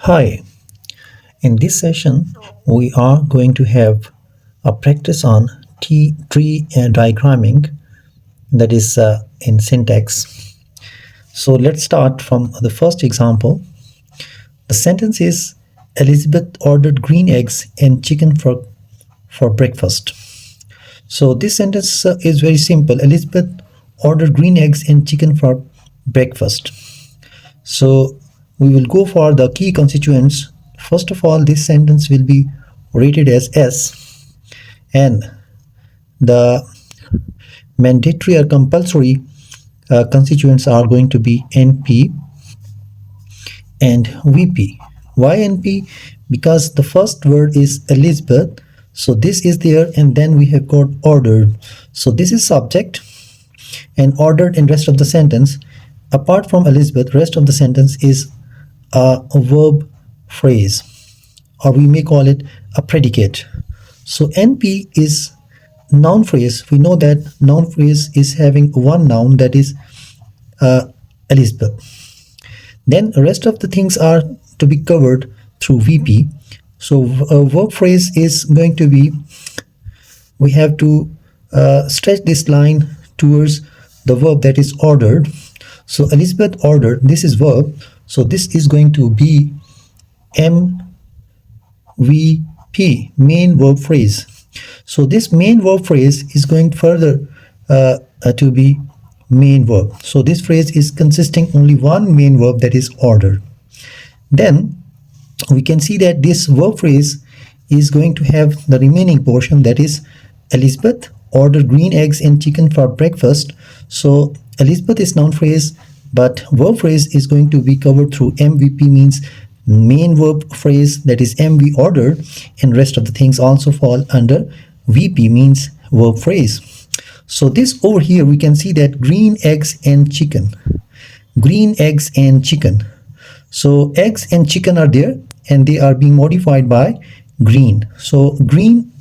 Hi, in this session, we are going to have a practice on tree diagramming, that is in syntax. So let's start from the first example. The sentence is Elizabeth ordered green eggs and chicken for breakfast. So this sentence is very simple. Elizabeth ordered green eggs and chicken for breakfast. So we will go for the key constituents. First of all, this sentence will be rated as S, and the mandatory or compulsory constituents are going to be NP and VP. Why NP? Because the first word is Elizabeth, so this is there, and then we have got ordered. So this is subject, and ordered in rest of the sentence. Apart from Elizabeth, rest of the sentence is a verb phrase, or we may call it a predicate. So NP is noun phrase. We know that noun phrase is having one noun, that is Elizabeth. Then the rest of the things are to be covered through VP. So a verb phrase is going to be, we have to stretch this line towards the verb that is ordered. So Elizabeth ordered, this is verb, so this is going to be MVP, main verb phrase. So this main verb phrase is going further to be main verb. So this phrase is consisting only one main verb, that is ordered. Then we can see that this verb phrase is going to have the remaining portion, that is Elizabeth ordered green eggs and chicken for breakfast. So Elizabeth is noun phrase, but verb phrase is going to be covered through MVP, means main verb phrase, that is MV ordered, and rest of the things also fall under VP, means verb phrase. So this over here we can see that green eggs and chicken. Green eggs and chicken. So eggs and chicken are there, and they are being modified by green. So green,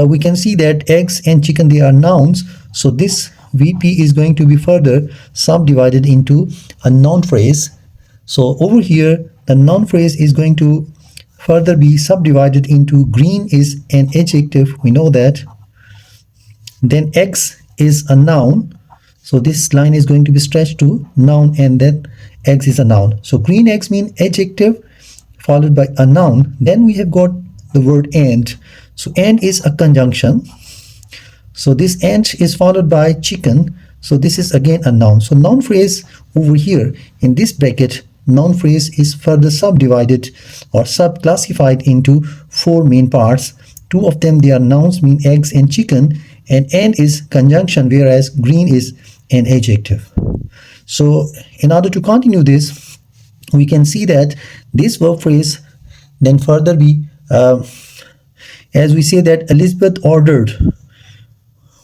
we can see that eggs and chicken, they are nouns. So this VP is going to be further subdivided into a noun phrase. So over here, the noun phrase is going to further be subdivided into green is an adjective, we know that. Then eggs is a noun. So this line is going to be stretched to noun, and then eggs is a noun. So green eggs mean adjective followed by a noun. Then we have got the word and. So and is a conjunction. So this and is followed by chicken. So this is again a noun. So noun phrase over here in this bracket, noun phrase is further subdivided or subclassified into four main parts. Two of them, they are nouns, mean eggs and chicken, and is conjunction, whereas green is an adjective. So in order to continue this, we can see that this verb phrase then further be, as we say that Elizabeth ordered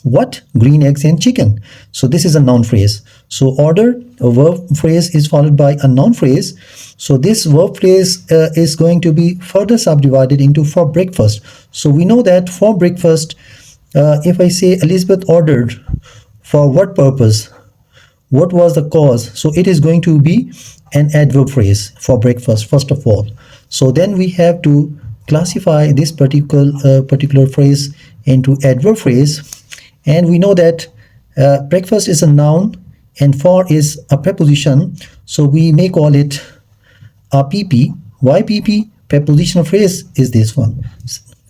what? Green eggs and chicken. So this is a noun phrase. So order, a verb phrase, is followed by a noun phrase. So this verb phrase is going to be further subdivided into for breakfast. So we know that for breakfast, if I say Elizabeth ordered, for what purpose? What was the cause? So it is going to be an adverb phrase for breakfast, first of all. So then we have to classify this particular phrase into adverb phrase. And we know that breakfast is a noun and for is a preposition. So we may call it a PP. Why PP? Prepositional phrase is this one.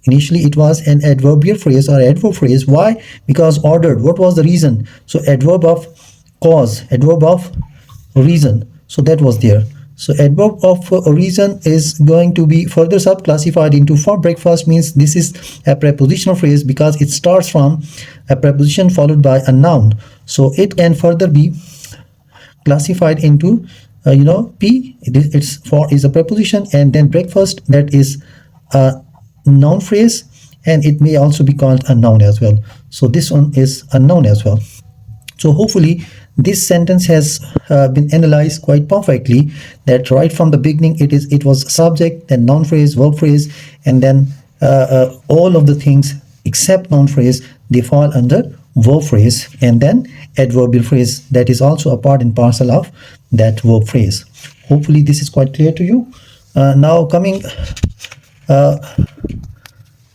Initially it was an adverbial phrase or adverb phrase. Why? Because ordered. What was the reason? So adverb of cause, adverb of reason. So that was there. So adverb of reason is going to be further subclassified into for breakfast, means this is a prepositional phrase because it starts from a preposition followed by a noun. So it can further be classified into P, it's for is a preposition, and then breakfast, that is a noun phrase, and it may also be called a noun as well. So this one is a noun as well. So hopefully this sentence has been analyzed quite perfectly, that right from the beginning it was subject, then noun phrase, verb phrase, and then all of the things except noun phrase, they fall under verb phrase, and then adverbial phrase, that is also a part and parcel of that verb phrase. Hopefully this is quite clear to you. Now coming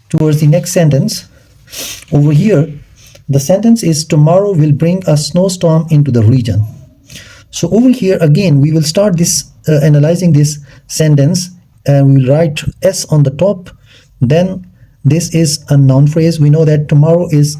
towards the next sentence over here, the sentence is tomorrow will bring a snowstorm into the region. So over here again we will start this analyzing this sentence, and we will write S on the top. Then this is a noun phrase. We know that tomorrow is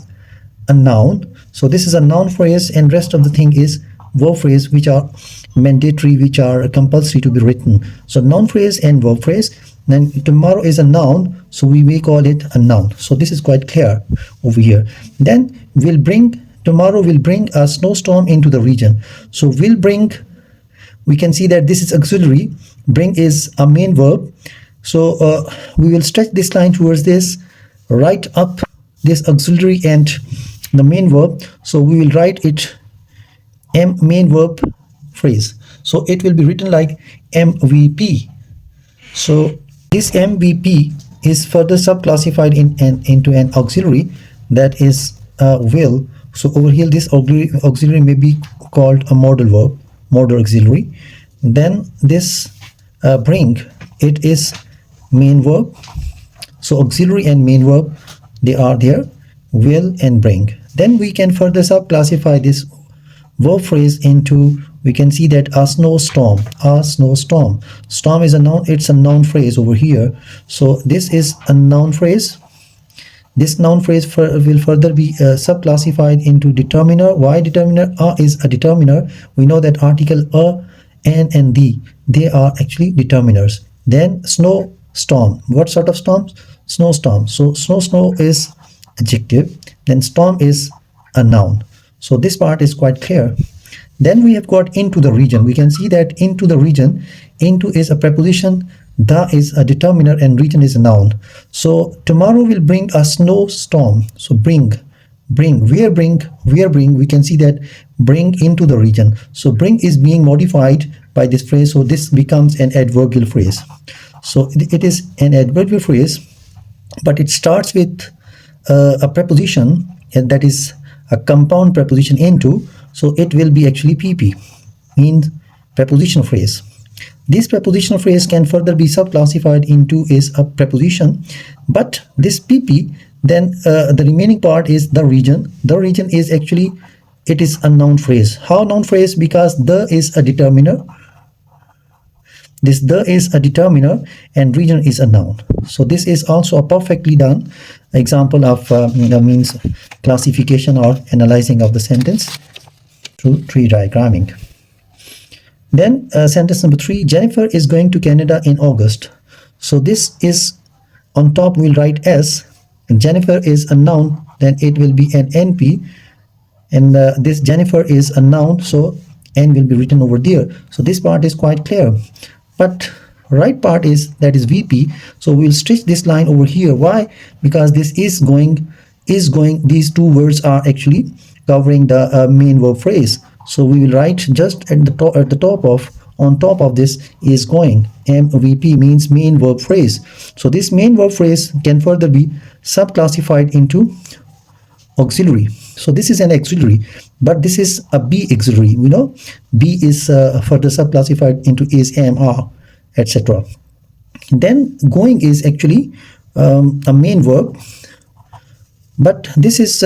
a noun, so this is a noun phrase, and rest of the thing is verb phrase, which are mandatory, which are compulsory to be written. So noun phrase and verb phrase. Then tomorrow is a noun, so we may call it a noun. So this is quite clear over here. Then tomorrow will bring a snowstorm into the region. So will bring, we can see that this is auxiliary. Bring is a main verb. So we will stretch this line towards this, write up this auxiliary and the main verb. So we will write it main verb phrase. So it will be written like MVP. So this MVP is further subclassified into an auxiliary, that is will. So over here this auxiliary may be called a modal verb, modal auxiliary. Then this bring, it is main verb. So auxiliary and main verb, they are there, will and bring. Then we can further subclassify this verb phrase into, we can see that a snowstorm. Storm is a noun, it's a noun phrase over here. So this is a noun phrase. This noun phrase will further be subclassified into determiner. Why determiner? A is a determiner. We know that article a, and the, they are actually determiners. Then snowstorm. What sort of storms? Snowstorm. So snow is adjective. Then storm is a noun. So this part is quite clear. Then we have got into the region. We can see that into the region, into is a preposition, the is a determiner, and region is a noun. So tomorrow will bring a snowstorm. So bring, where bring, we can see that bring into the region. So bring is being modified by this phrase, so this becomes an adverbial phrase. So it is an adverbial phrase, but it starts with a preposition, and that is a compound preposition into. So it will be actually PP, means prepositional phrase. This prepositional phrase can further be subclassified into is a preposition, but this PP, then the remaining part is the region. The region is actually, it is a noun phrase. How noun phrase? Because the is a determiner. This the is a determiner and region is a noun. So this is also a perfectly done example of means classification or analyzing of the sentence through tree diagramming. Then sentence number 3, Jennifer is going to Canada in August. So this is on top, we'll write S, and Jennifer is a noun, then it will be an NP, and this Jennifer is a noun, so N will be written over there. So this part is quite clear, but right part is, that is VP. So we'll stretch this line over here. Why? Because this is going, these two words are actually covering the main verb phrase. So we will write just at the top of, on top of this is going. MVP means main verb phrase. So this main verb phrase can further be subclassified into auxiliary. So this is an auxiliary, but this is a B auxiliary. We know B is further subclassified into is, am, are, etc. Then going is actually a main verb, but this is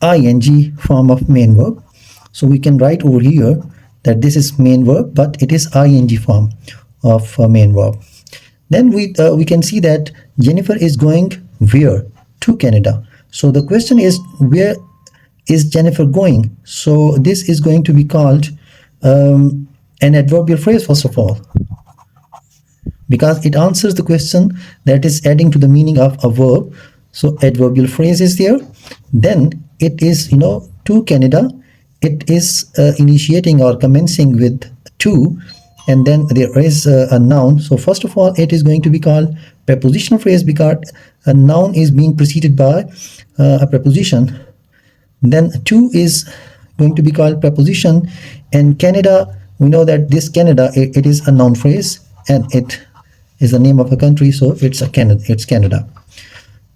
ing form of main verb. So we can write over here that this is main verb, but it is ing form of main verb. Then we can see that Jennifer is going where? To Canada. So the question is, where is Jennifer going? So this is going to be called an adverbial phrase, first of all, because it answers the question, that is adding to the meaning of a verb. So adverbial phrase is there. Then it is, to Canada. It is initiating or commencing with to, and then there is a noun. So first of all, it is going to be called prepositional phrase because a noun is being preceded by a preposition. Then to is going to be called preposition, and Canada, we know that this Canada, it is a noun phrase and it is the name of a country, so it's Canada.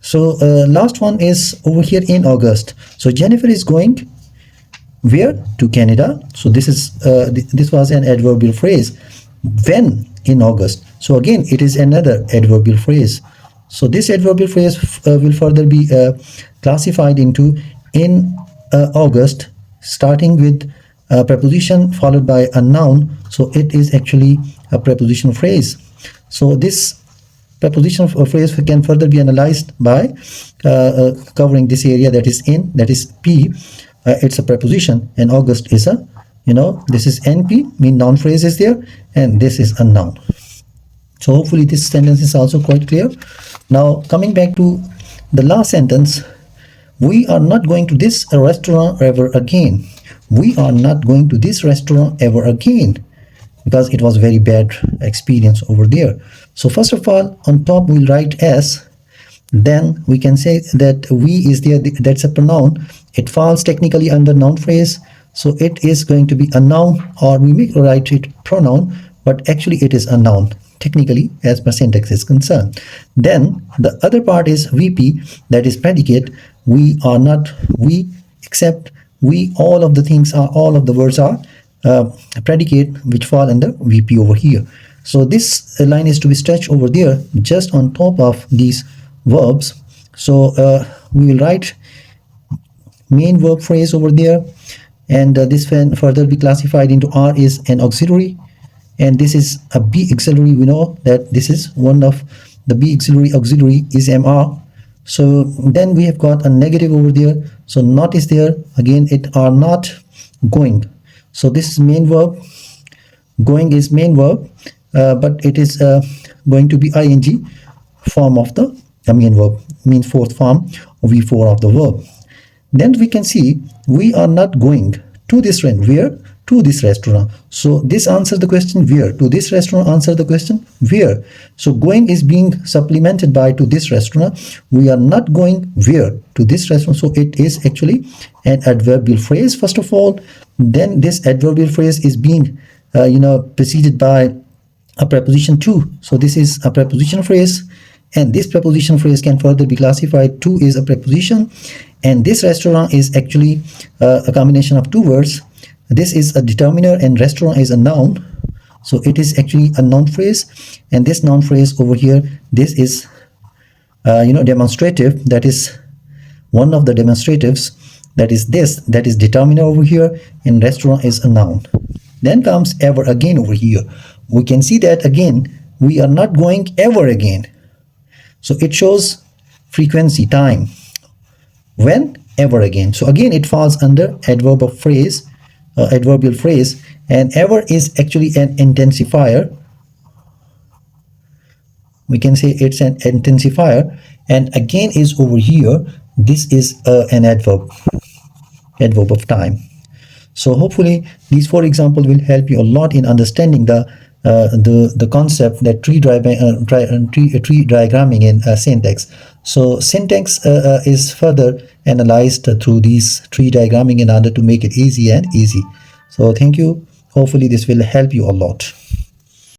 So last one is over here in August. So Jennifer is going where? To Canada. So this is this was an adverbial phrase. When? In August. So again, it is another adverbial phrase. So this adverbial phrase will further be classified into in August, starting with a preposition followed by a noun. So it is actually a preposition phrase. So this preposition phrase can further be analyzed by covering this area, that is in, that is P. It's a preposition, and August is a, this is NP, mean noun phrase is there, and this is a noun. So hopefully this sentence is also quite clear. Now coming back to the last sentence, we are not going to this restaurant ever again. We are not going to this restaurant ever again, because it was very bad experience over there. So first of all, on top we'll write S. Then we can say that we is there, that's a pronoun. It falls technically under noun phrase. So it is going to be a noun, or we may write it pronoun, but actually it is a noun technically as per syntax is concerned. Then the other part is VP, that is predicate. We are not we, except we, all of the things are, all of the words are predicate which fall under VP over here. So this line is to be stretched over there just on top of these verbs. So we will write main verb phrase over there, and this can further be classified into R is an auxiliary, and this is a B auxiliary. We know that this is one of the B auxiliary is MR. So then we have got a negative over there, so not is there, again it are not going. So this is main verb, going is main verb, but it is going to be ing form of the main verb, mean fourth form of V4 of the verb. Then we can see we are not going to this restaurant. Where? To this restaurant. So this answers the question where. To this restaurant answer the question where. So going is being supplemented by to this restaurant. We are not going where? To this restaurant. So it is actually an adverbial phrase first of all. Then this adverbial phrase is being preceded by a preposition to. So this is a preposition phrase, and this preposition phrase can further be classified. To is a preposition, and this restaurant is actually a combination of two words. This is a determiner and restaurant is a noun. So it is actually a noun phrase, and this noun phrase over here, this is demonstrative. That is one of the demonstratives. That is this, that is determiner over here, and restaurant is a noun. Then comes ever again over here. We can see that again we are not going ever again. So it shows frequency, time. When? Ever again. So again it falls under adverbial phrase, and ever is actually an intensifier. We can say it's an intensifier, and again is over here. This is an adverb of time. So hopefully these four examples will help you a lot in understanding the concept that tree diagramming in syntax. So syntax is further analyzed through these tree diagramming in order to make it easy and easy. So thank you. Hopefully this will help you a lot.